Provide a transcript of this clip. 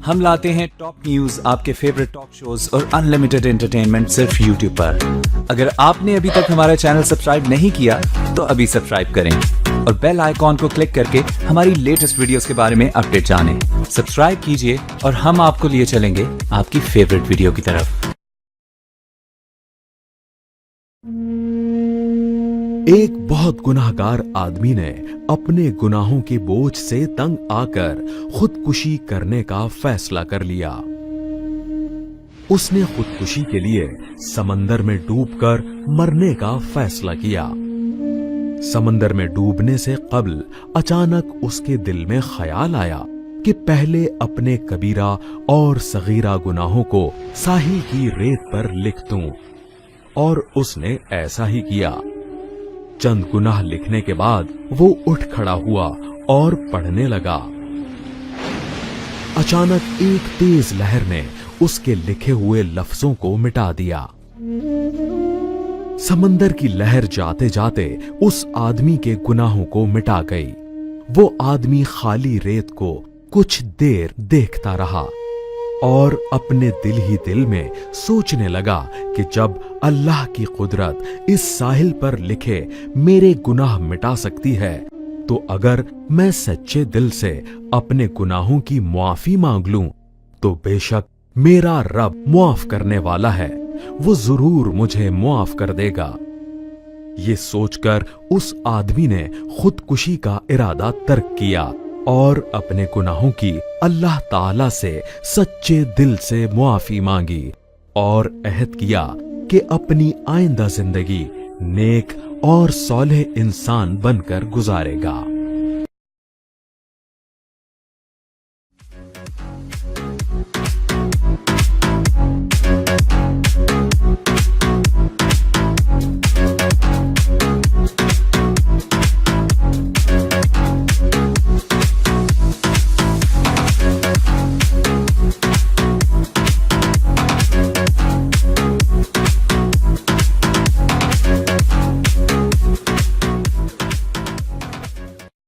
ہم لاتے ہیں ٹاپ نیوز، آپ کے فیوریٹ ٹاک شوز اور انلمیٹڈ انٹرٹینمنٹ صرف یوٹیوب پر۔ اگر آپ نے ابھی تک ہمارا چینل سبسکرائب نہیں کیا تو ابھی سبسکرائب کریں اور بیل آئیکن کو کلک کر کے ہماری لیٹسٹ ویڈیوز کے بارے میں اپڈیٹ جانیں۔ سبسکرائب کیجئے اور ہم آپ کو لیے چلیں گے آپ کی فیوریٹ ویڈیو کی طرف۔ ایک بہت گناہگار آدمی نے اپنے گناہوں کے بوجھ سے تنگ آ کر خودکشی کرنے کا فیصلہ کر لیا۔ اس نے خودکشی کے لیے سمندر میں ڈوب کر مرنے کا فیصلہ کیا۔ سمندر میں ڈوبنے سے قبل اچانک اس کے دل میں خیال آیا کہ پہلے اپنے کبیرہ اور صغیرہ گناہوں کو ساحل کی ریت پر لکھ دوں، اور اس نے ایسا ہی کیا۔ چند گناہ لکھنے کے بعد وہ اٹھ کھڑا ہوا اور پڑھنے لگا۔ اچانک ایک تیز لہر نے اس کے لکھے ہوئے لفظوں کو مٹا دیا۔ سمندر کی لہر جاتے جاتے اس آدمی کے گناہوں کو مٹا گئی۔ وہ آدمی خالی ریت کو کچھ دیر دیکھتا رہا اور اپنے دل ہی دل میں سوچنے لگا کہ جب اللہ کی قدرت اس ساحل پر لکھے میرے گناہ مٹا سکتی ہے تو اگر میں سچے دل سے اپنے گناہوں کی معافی مانگ لوں تو بے شک میرا رب معاف کرنے والا ہے، وہ ضرور مجھے معاف کر دے گا۔ یہ سوچ کر اس آدمی نے خودکشی کا ارادہ ترک کیا اور اپنے گناہوں کی اللہ تعالی سے سچے دل سے معافی مانگی اور عہد کیا کہ اپنی آئندہ زندگی نیک اور صالح انسان بن کر گزارے گا۔